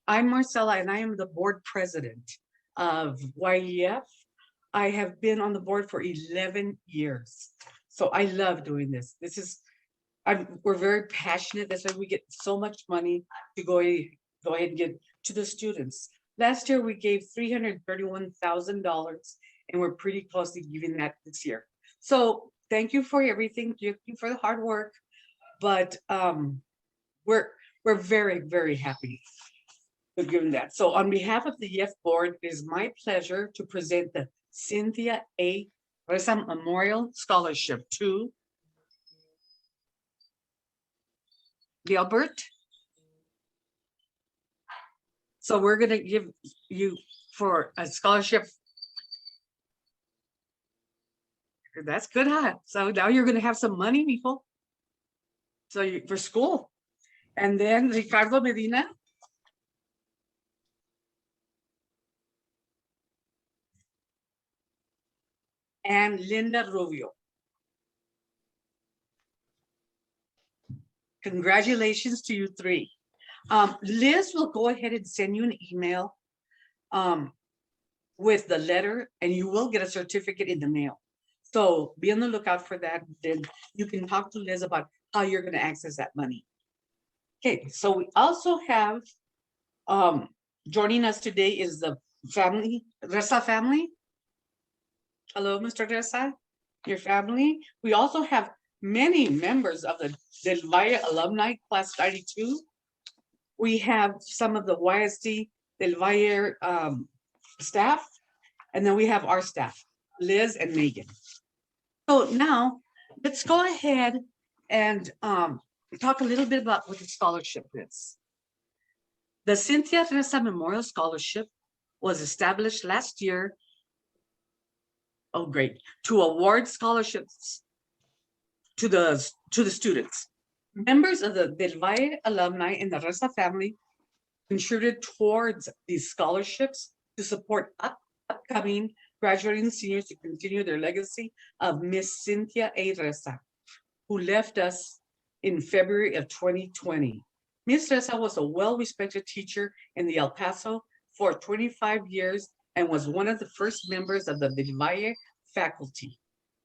I'm Marcella, and I am the board president of YEF. I have been on the board for 11 years. So I love doing this. We're very passionate. That's why we get so much money to go ahead and get to the students. Last year, we gave $331,000, and we're pretty close to giving that this year. So thank you for everything. Thank you for the hard work. But we're very, very happy with giving that. So on behalf of the YEF board, it is my pleasure to present the Cynthia A. Reza Memorial Scholarship to Gilbert. So we're gonna give you for a scholarship. That's good, huh? So now you're gonna have some money, people. So for school. And then Ricardo Medina. And Linda Rubio. Congratulations to you three. Liz will go ahead and send you an email with the letter, and you will get a certificate in the mail. So be on the lookout for that. Then you can talk to Liz about how you're going to access that money. Okay, so we also have joining us today is the family, Reza family. Hello, Mr. Reza, your family. We also have many members of the Del Valle alumni class 92. We have some of the YSD Del Valle staff, and then we have our staff, Liz and Megan. So now let's go ahead and talk a little bit about what the scholarship is. The Cynthia Reza Memorial Scholarship was established last year, to award scholarships to the students. Members of the Del Valle alumni and the Reza family contributed towards these scholarships to support upcoming graduating seniors to continue their legacy of Miss Cynthia A. Reza, who left us in February of 2020. Ms. Reza was a well-respected teacher in the El Paso for 25 years and was one of the first members of the Del Valle faculty.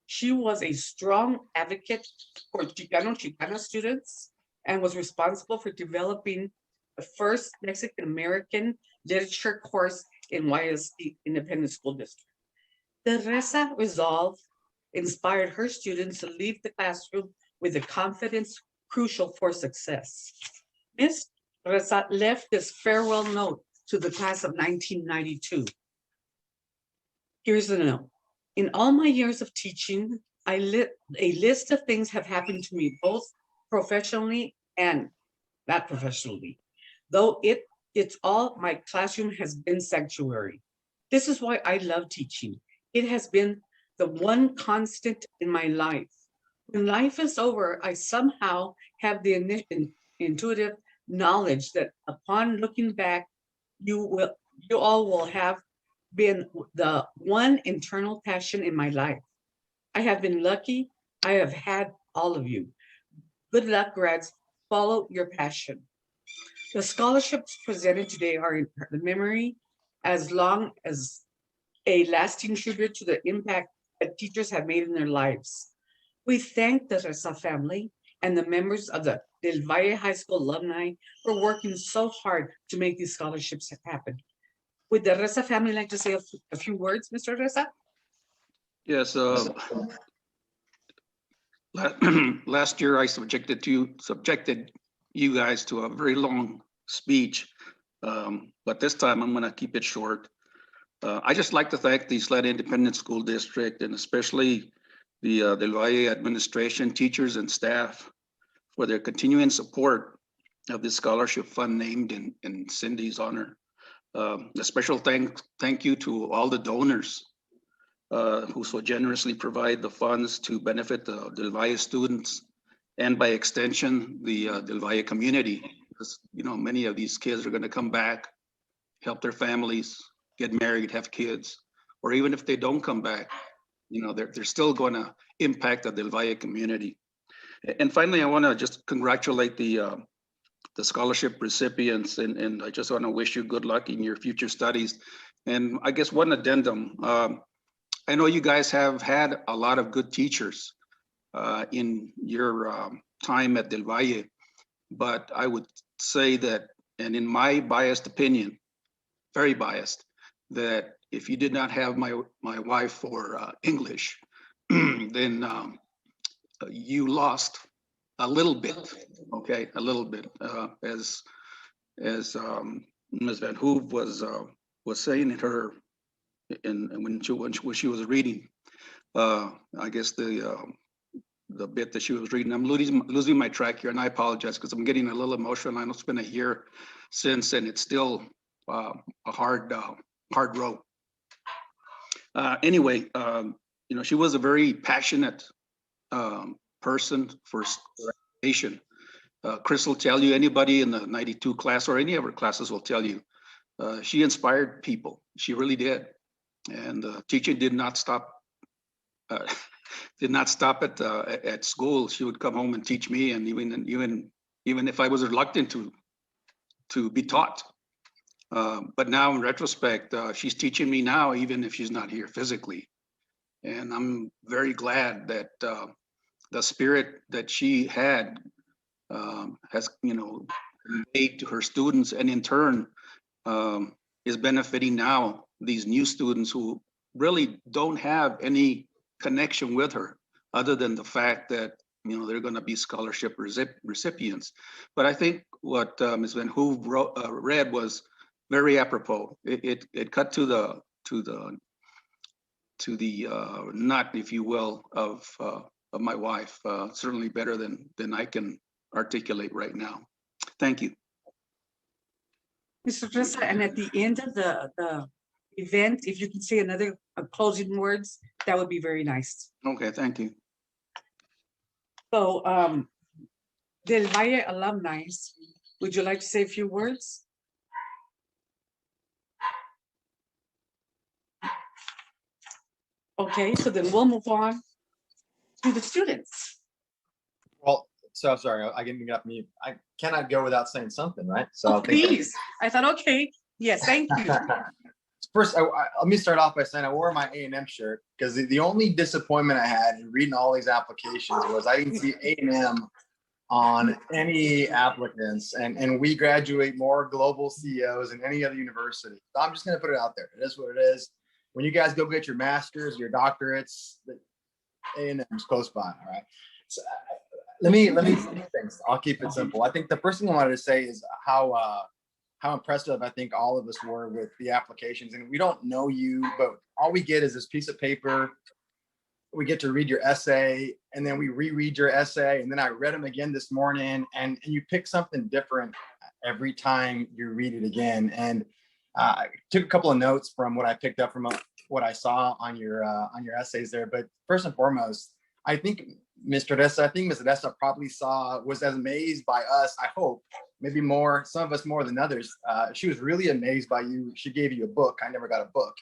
She was a strong advocate for Chicana students and was responsible for developing the first Mexican-American literature course in YSD Independent School District. The Reza resolve inspired her students to leave the classroom with the confidence crucial for success. Ms. Reza left this farewell note to the class of 1992. Here's the note. In all my years of teaching, a list of things have happened to me, both professionally and not professionally. Though it's all, my classroom has been sanctuary. This is why I love teaching. It has been the one constant in my life. When life is over, I somehow have the intuitive knowledge that upon looking back, you all will have been the one internal passion in my life. I have been lucky. I have had all of you. Good luck, grads. Follow your passion. The scholarships presented today are in the memory as long as a lasting tribute to the impact that teachers have made in their lives. We thank the Reza family and the members of the Del Valle High School alumni for working so hard to make these scholarships happen. Would the Reza family like to say a few words, Mr. Reza? Yes. Last year I subjected you guys to a very long speech, but this time I'm going to keep it short. I just like to thank the Sled Independent School District and especially the Del Valle administration, teachers, and staff for their continuing support of this scholarship fund named in Cindy's honor. A special thank you to all the donors who so generously provide the funds to benefit the Del Valle students and by extension the Del Valle community, because many of these kids are going to come back, help their families, get married, have kids, or even if they don't come back, they're still going to impact the Del Valle community. And finally, I want to just congratulate the scholarship recipients, and I just want to wish you good luck in your future studies. And I guess one addendum, I know you guys have had a lot of good teachers in your time at Del Valle, but I would say that, and in my biased opinion, very biased, that if you did not have my wife for English, then you lost a little bit, okay, a little bit, as Ms. Van Hoove was saying in her, when she was reading, I guess the bit that she was reading. I'm losing my track here, and I apologize because I'm getting a little emotional. I know it's been a year since, and it's still a hard road. Anyway, you know, she was a very passionate person for education. Chris will tell you, anybody in the 92 class or any of her classes will tell you, she inspired people. She really did. And teaching did not stop. Did not stop at school. She would come home and teach me, and even if I was reluctant to be taught. But now in retrospect, she's teaching me now, even if she's not here physically. And I'm very glad that the spirit that she had has, you know, conveyed to her students, and in turn is benefiting now these new students who really don't have any connection with her other than the fact that, you know, they're going to be scholarship recipients. But I think what Ms. Van Hoove read was very apropos. It cut to the nut, if you will, of my wife. Certainly better than I can articulate right now. Thank you. Mr. Reza, and at the end of the event, if you can say another closing words, that would be very nice. Okay, thank you. So, Del Valle alumni, would you like to say a few words? Okay, so then we'll move on to the students. Well, so I'm sorry, I didn't get off mute. I cannot go without saying something, right? So Oh, please, I thought, okay, yes, thank you. First, let me start off by saying I wore my A&M shirt because the only disappointment I had in reading all these applications was I didn't see A&M on any applicants, and we graduate more global CEOs than any other university. So I'm just going to put it out there. It is what it is. When you guys go get your masters, your doctorates, A&M is close by. All right. So, let me say things. I'll keep it simple. I think the first thing I wanted to say is how impressive I think all of us were with the applications. And we don't know you, but all we get is this piece of paper. We get to read your essay, and then we reread your essay, and then I read them again this morning, and you pick something different every time you read it again. And I took a couple of notes from what I picked up from what I saw on your essays there. But first and foremost, I think Ms. Reza probably was as amazed by us, I hope, maybe more, some of us more than others. She was really amazed by you. She gave you a book. I never got a book.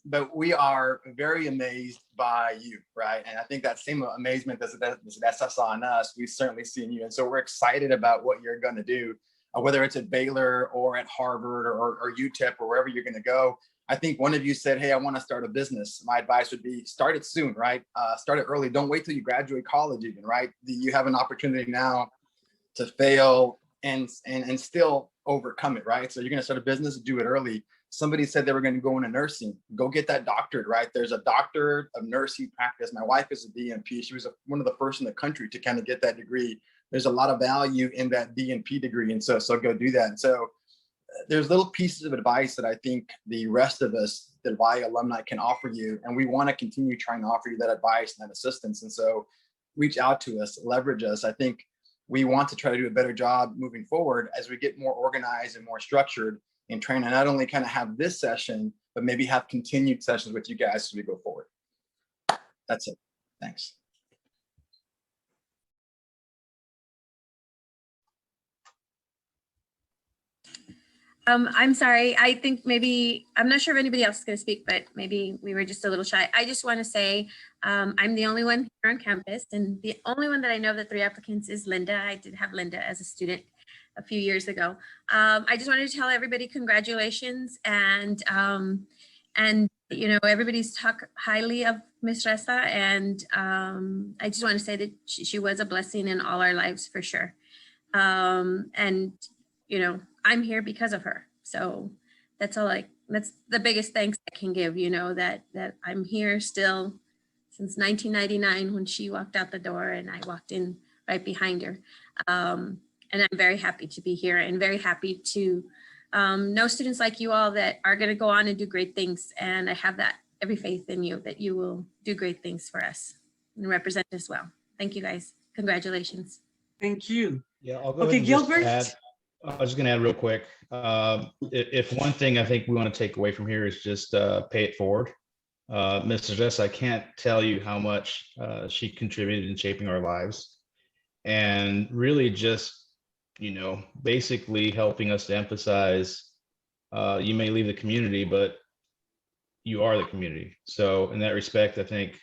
But we are very amazed by you, right? And I think that same amazement that saw in us, we've certainly seen you. And so we're excited about what you're going to do, whether it's at Baylor or at Harvard or UTEP or wherever you're going to go. I think one of you said, hey, I want to start a business. My advice would be start it soon, right? Start it early. Don't wait till you graduate college even, right? You have an opportunity now to fail and still overcome it, right? So you're going to start a business, do it early. Somebody said they were going to go into nursing. Go get that doctorate, right? There's a doctor of nursing practice. My wife is a DNP. She was one of the first in the country to kind of get that degree. There's a lot of value in that DNP degree. And so go do that. And so there's little pieces of advice that I think the rest of us, the Valle alumni, can offer you. And we want to continue trying to offer you that advice and that assistance. And so reach out to us, leverage us. I think we want to try to do a better job moving forward as we get more organized and more structured and trying to not only kind of have this session, but maybe have continued sessions with you guys as we go forward. That's it. Thanks. I'm sorry. I think maybe, I'm not sure if anybody else is going to speak, but maybe we were just a little shy. I just want to say I'm the only one here on campus, and the only one that I know of the 3 applicants is Linda. I did have Linda as a student. a few years ago. I just wanted to tell everybody congratulations, and you know, everybody's talked highly of Miss Reza, and I just want to say that she was a blessing in all our lives for sure. And you know, I'm here because of her. So that's that's the biggest thanks I can give, you know, that I'm here still since 1999 when she walked out the door and I walked in right behind her. And I'm very happy to be here and very happy to know students like you all that are going to go on and do great things. And I have that every faith in you that you will do great things for us and represent us well. Thank you guys. Congratulations. Thank you. Yeah, I'll go Okay, ahead and just Gilbert. add. I was just going to add real quick. If one thing I think we want to take away from here is just pay it forward. Mrs. Reza, I can't tell you how much she contributed in shaping our lives, and really just, you know, basically helping us to emphasize, you may leave the community, but you are the community. So in that respect, I think,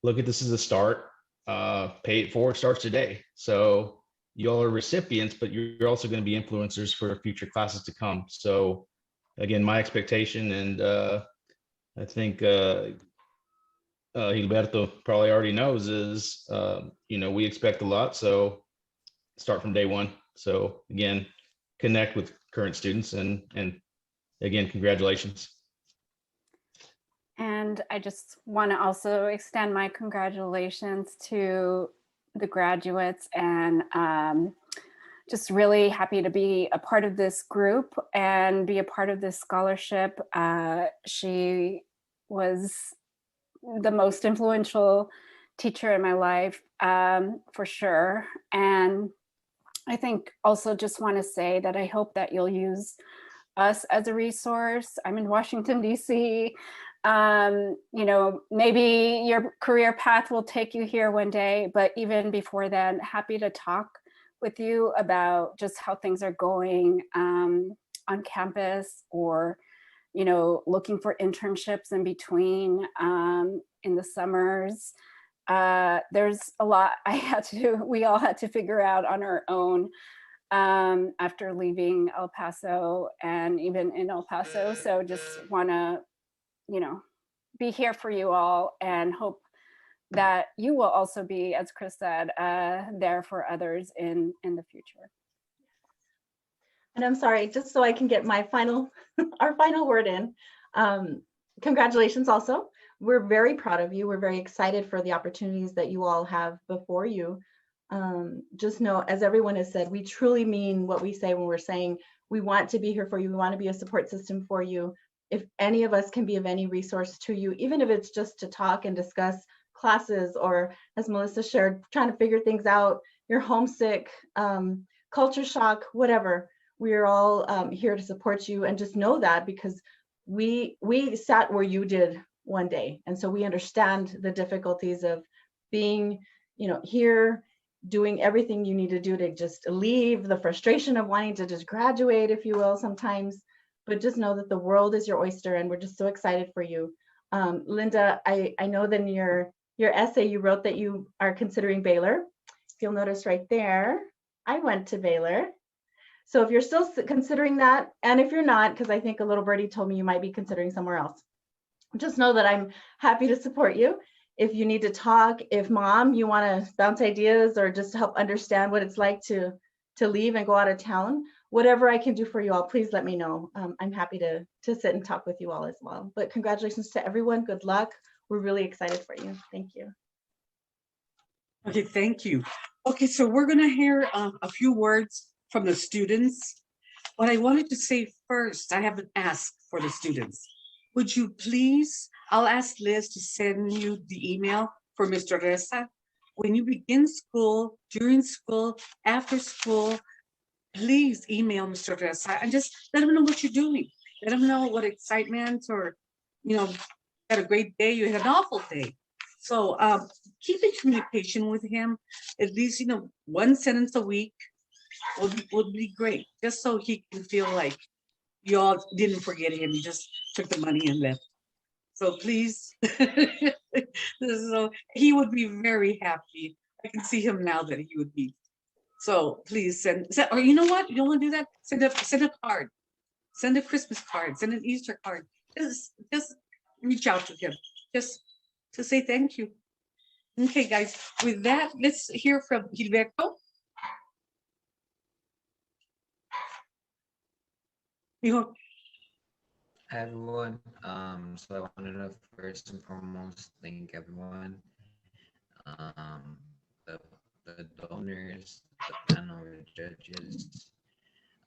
look at this as a start. Pay it forward starts today. So you all are recipients, but you're also going to be influencers for future classes to come. So again, my expectation, and I think Gilberto probably already knows, is, you know, we expect a lot. So start from day one. So again, connect with current students, and again, congratulations. And I just want to also extend my congratulations to the graduates, and just really happy to be a part of this group and be a part of this scholarship. She was the most influential teacher in my life, for sure. And I think also just want to say that I hope that you'll use us as a resource. I'm in Washington, DC. You know, maybe your career path will take you here one day, but even before then, happy to talk with you about just how things are going on campus, or, you know, looking for internships in between in the summers. There's a lot we all had to figure out on our own after leaving El Paso, and even in El Paso. So just want to, you know, be here for you all, and hope that you will also be, as Chris said, there for others in the future. And I'm sorry, just so I can get my our final word in. Congratulations also. We're very proud of you. We're very excited for the opportunities that you all have before you. Just know, as everyone has said, we truly mean what we say when we're saying we want to be here for you. We want to be a support system for you. If any of us can be of any resource to you, even if it's just to talk and discuss classes, or as Melissa shared, trying to figure things out, you're homesick, culture shock, whatever, we're all here to support you. And just know that, because we sat where you did one day. And so we understand the difficulties of being, you know, here, doing everything you need to do to just leave, the frustration of wanting to just graduate, if you will, sometimes. But just know that the world is your oyster, and we're just so excited for you. Linda, I know that in your essay you wrote that you are considering Baylor. If you'll notice right there, I went to Baylor. So if you're still considering that, and if you're not, because I think a little birdie told me you might be considering somewhere else, just know that I'm happy to support you. If you need to talk, if Mom, you want to bounce ideas or just help understand what it's like to leave and go out of town, whatever I can do for you all, please let me know. I'm happy to sit and talk with you all as well. But congratulations to everyone. Good luck. We're really excited for you. Thank you. Okay, thank you. Okay, so we're gonna hear a few words from the students. What I wanted to say first, I have an ask for the students. Would you please, I'll ask Liz to send you the email for Mr. Reza. When you begin school, during school, after school, please email Mr. Reza and just let him know what you're doing. Let him know what excitement, or, you know, had a great day, you had an awful day. So keep in communication with him, at least, you know, one sentence a week would be great, just so he can feel like you all didn't forget him, you just took the money and left. So please, so he would be very happy. I can see him now that he would be So please send, or you know what? You don't want to do that? Send a card. Send a Christmas card, send an Easter card. Just reach out to him, just to say thank you. Okay, guys, with that, let's hear from Gilberto. Hijo, Hi everyone. So I wanted to first and foremost thank everyone, um, the, the donors, the panel of judges,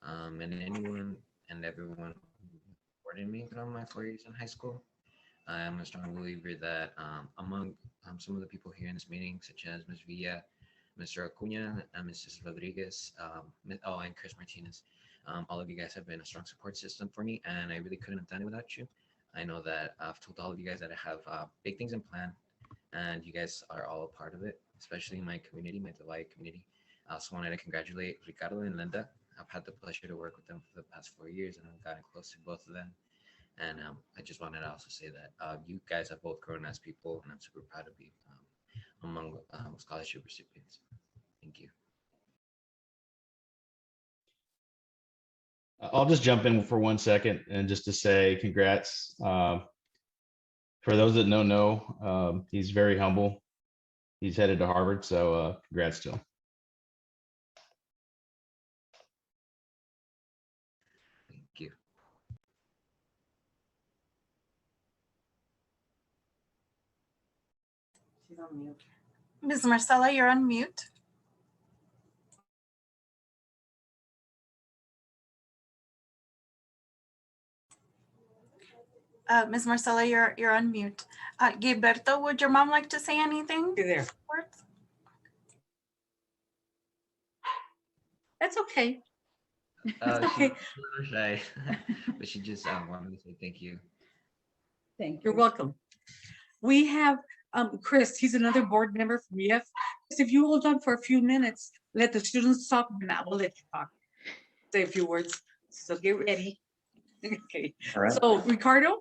and anyone and everyone who supported me throughout my 4 years in high school. I am a strong believer that among some of the people here in this meeting, such as Ms. Villa, Mr. Acuna, and Mrs. Rodriguez, and Chris Martinez, all of you guys have been a strong support system for me, and I really couldn't have done it without you. I know that I've told all of you guys that I have big things in plan, and you guys are all a part of it, especially my community, my Valle community. I also wanted to congratulate Ricardo and Linda. I've had the pleasure to work with them for the past 4 years, and I've gotten close to both of them. And I just wanted to also say that you guys have both grown as people, and I'm super proud to be among scholarship recipients. Thank you. I'll just jump in for 1 second and just to say congrats. For those that don't know, he's very humble. He's headed to Harvard, so congrats to him. Thank you. she's on mute. Ms. Marcella, you're on mute. Ms. Marcella, you're on mute. Gilberto, would your mom like to say anything? You're there. Words? That's okay. She's a little shy, but she just wanted to say thank you. Thank You're you. welcome. We have Chris, he's another board member from EF. If you hold on for a few minutes, let the students talk, and I will let you talk. Say a few words, so get ready. Okay, All right. so Ricardo,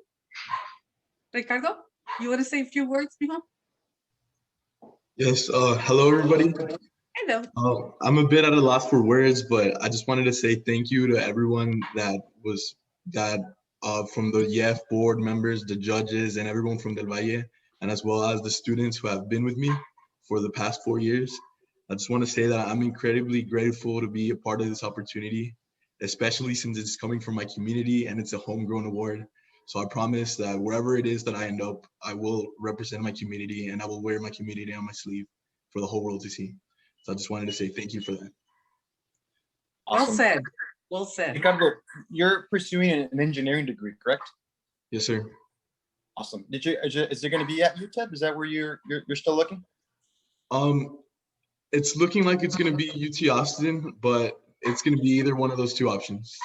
you want to say a few words, mijo? Yes, hello everybody. Hello. I'm a bit at a loss for words, but I just wanted to say thank you to everyone that from the YEF board members, the judges, and everyone from Del Valle, and as well as the students who have been with me for the past 4 years. I just want to say that I'm incredibly grateful to be a part of this opportunity, especially since it's coming from my community and it's a homegrown award. So I promise that wherever it is that I end up, I will represent my community and I will wear my community on my sleeve for the whole world to see. So I just wanted to say thank you for that. Well Awesome. said. Well said. Ricardo, you're pursuing an engineering degree, correct? Yes, sir. Awesome. Is it going to be at UTEP? Is that where you're still looking? It's looking like it's going to be UT Austin, but it's going to be either one of those two options.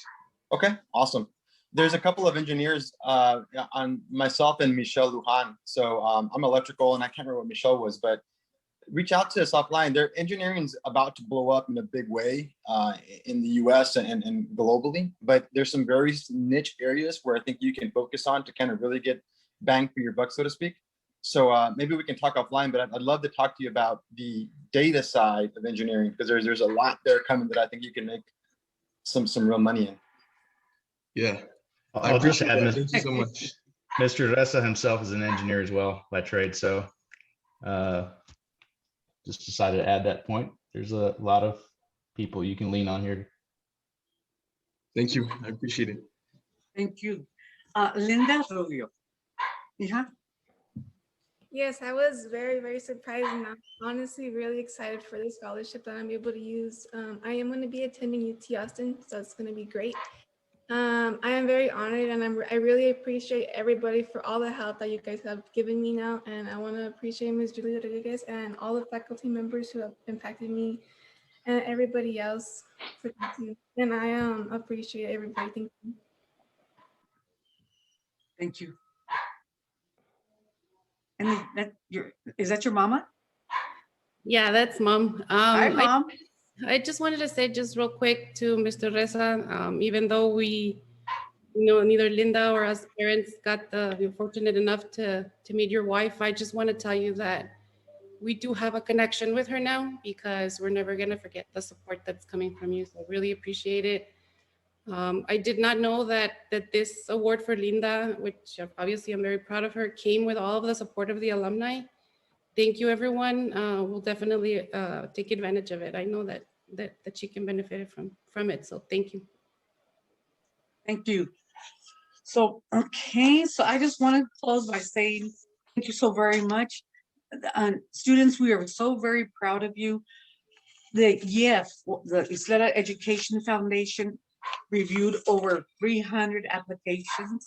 Okay, awesome. There's a couple of engineers on myself and Michelle Lujan. So I'm electrical and I can't remember what Michelle was, but reach out to us offline. Their engineering is about to blow up in a big way in the US and globally, but there's some very niche areas where I think you can focus on to kind of really get bang for your buck, so to speak. So maybe we can talk offline, but I'd love to talk to you about the data side of engineering because there's a lot there coming that I think you can make some real money in. Yeah. I'll just add, Thank you so much. Mr. Reza himself is an engineer as well by trade, so just decided to add that point. There's a lot of people you can lean on here. Thank you. I appreciate it. Thank you. Linda Rubio. Yeah. Yes, I was very, very surprised and I'm honestly really excited for the scholarship that I'm able to use. I am going to be attending UT Austin, so it's going to be great. I am very honored and I really appreciate everybody for all the help that you guys have given me now. And I want to appreciate Ms. Julia Rodriguez and all the faculty members who have impacted me and everybody else. And I appreciate everybody. Thank you. Thank you. And is that your mama? Yeah, that's Mom. Hi, Mom. I just wanted to say just real quick to Mr. Reza, even though we, neither Linda or us parents got the fortunate enough to meet your wife, I just want to tell you that we do have a connection with her now, because we're never going to forget the support that's coming from you. So I really appreciate it. I did not know that this award for Linda, which obviously I'm very proud of her, came with all of the support of the alumni. Thank you, everyone. We'll definitely take advantage of it. I know that she can benefit from it. So thank you. Thank you. So, okay, so I just want to close by saying thank you so very much. Students, we are so very proud of you. The the Isleta Education Foundation reviewed over 300 applications,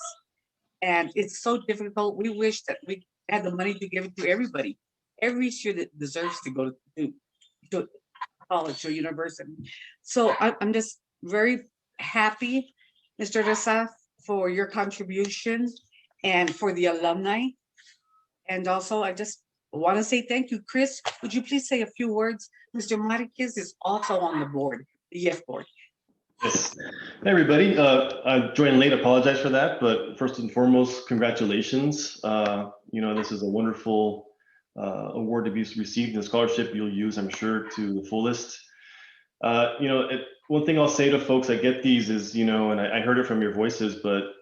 and it's so difficult. We wish that we had the money to give it to everybody, every student that deserves to go to college or university. So I'm just very happy, Mr. Reza, for your contribution and for the alumni. And also, I just want to say thank you. Chris, would you please say a few words? Mr. Marquez is also on the board, the EF board. Yes. Hey, everybody. I joined late, apologize for that. But first and foremost, congratulations. This is a wonderful award to be received, and a scholarship you'll use, I'm sure, to the fullest. One thing I'll say to folks that get these is, and I heard it from your voices, but,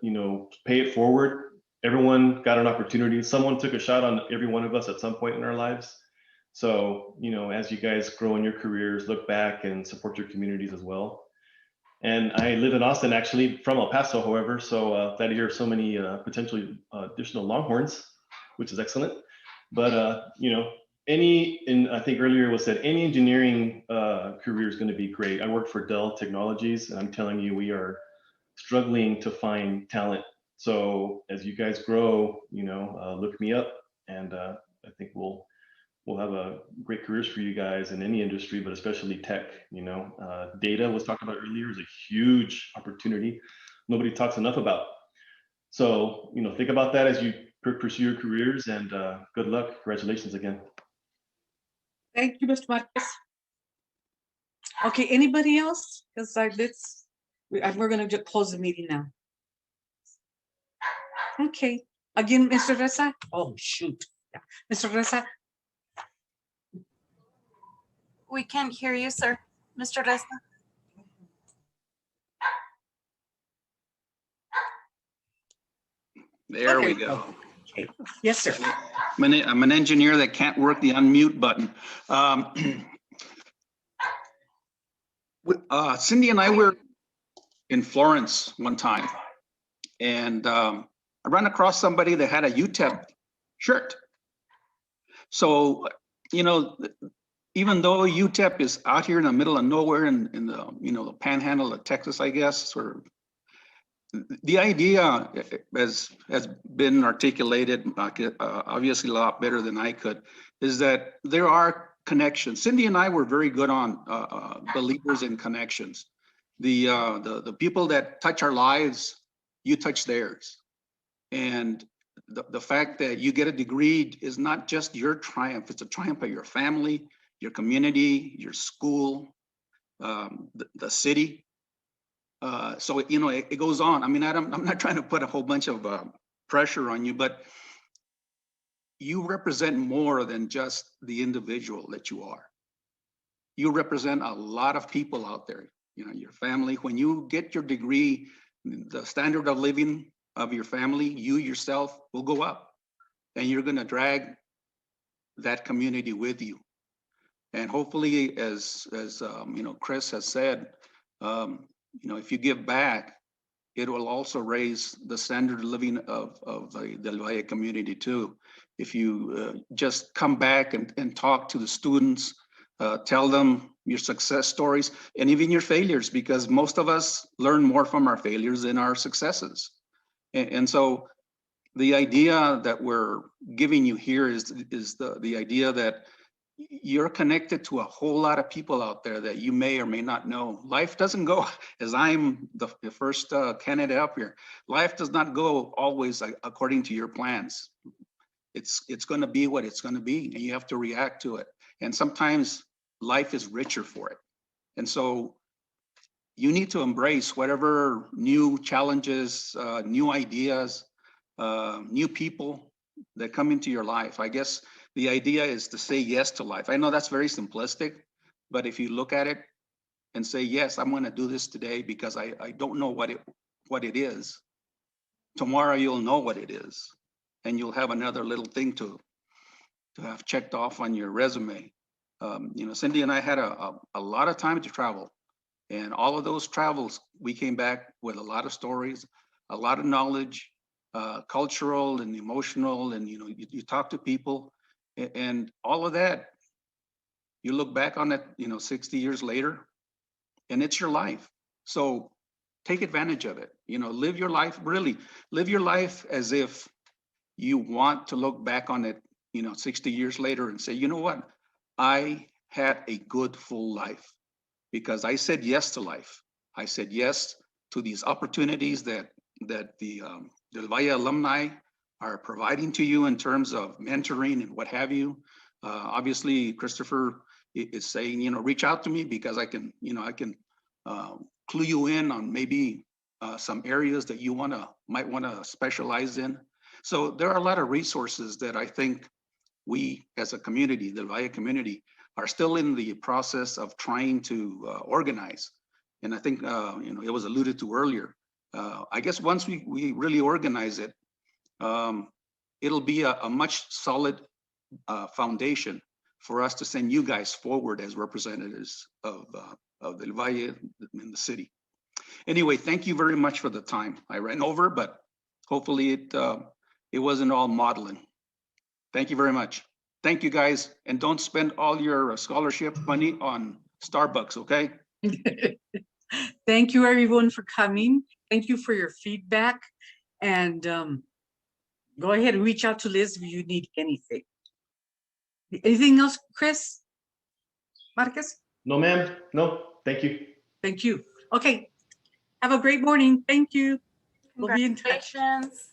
pay it forward. Everyone got an opportunity. Someone took a shot on every one of us at some point in our lives. So, as you guys grow in your careers, look back and support your communities as well. And I live in Austin, actually, from El Paso, however, so glad to hear so many potentially additional Longhorns, which is excellent. But, I think earlier it was said, any engineering career is going to be great. I work for Dell Technologies, and I'm telling you, we are struggling to find talent. So as you guys grow, look me up, and I think we'll have great careers for you guys in any industry, but especially tech. Data was talked about earlier is a huge opportunity nobody talks enough about. So, think about that as you pursue your careers, and good luck. Congratulations again. Thank you, Mr. Marquez. Okay, anybody else? Because we're going to just close the meeting now. Okay, again, Mr. Reza. Oh, shoot. Yeah. Mr. Reza. We can't hear you, sir. Mr. Reza. There we go. Okay. Yes, sir. I'm an engineer that can't work the unmute button. Cindy and I were in Florence one time, and I ran across somebody that had a UTEP shirt. So, even though UTEP is out here in the middle of nowhere in the, the panhandle of Texas, I guess, or the idea has been articulated, obviously a lot better than I could, is that there are connections. Cindy and I were very good on believers in connections. The people that touch our lives, you touch theirs. And the fact that you get a degree is not just your triumph, it's a triumph of your family, your community, your school, the city. So, it goes on. I mean, I'm not trying to put a whole bunch of pressure on you, but you represent more than just the individual that you are. You represent a lot of people out there, your family. When you get your degree, the standard of living of your family, you yourself will go up, and you're going to drag that community with you. And hopefully, as Chris has said, if you give back, it will also raise the standard of living of the Del Valle community too. If you just come back and talk to the students, tell them your success stories and even your failures, because most of us learn more from our failures than our successes. And so the idea that we're giving you here is the idea that you're connected to a whole lot of people out there that you may or may not know. Life doesn't go, as I'm the first candidate up here, life does not go always according to your plans. It's going to be what it's going to be, and you have to react to it. And sometimes life is richer for it. And so you need to embrace whatever new challenges, new ideas, new people that come into your life. I guess the idea is to say yes to life. I know that's very simplistic, but if you look at it and say, yes, I'm going to do this today because I don't know what it is. Tomorrow you'll know what it is, and you'll have another little thing to have checked off on your resume. You know, Cindy and I had a lot of time to travel, and all of those travels, we came back with a lot of stories, a lot of knowledge, cultural and emotional, and you know, you talk to people, and all of that. You look back on it, you know, 60 years later, and it's your life. So take advantage of it. You know, live your life, really live your life as if you want to look back on it, you know, 60 years later and say, you know what, I had a good, full life because I said yes to life. I said yes to these opportunities that the Del Valle alumni are providing to you in terms of mentoring and what have you. Obviously, Christopher is saying, you know, reach out to me because I can, you know, I can clue you in on maybe some areas that you might want to specialize in. So there are a lot of resources that I think we as a community, the Valle community, are still in the process of trying to organize. And I think, you know, it was alluded to earlier. I guess once we really organize it, it'll be a much solid foundation for us to send you guys forward as representatives of Del Valle in the city. Anyway, thank you very much for the time. I ran over, but hopefully it wasn't all modeling. Thank you very much. Thank you guys. And don't spend all your scholarship money on Starbucks, okay? Thank you everyone for coming. Thank you for your feedback. And go ahead and reach out to Liz if you need anything. Anything else, Chris? Marquez? No, ma'am. No, thank you. Thank you. Okay. Have a great morning. Thank you. We'll be in touch. Congratulations.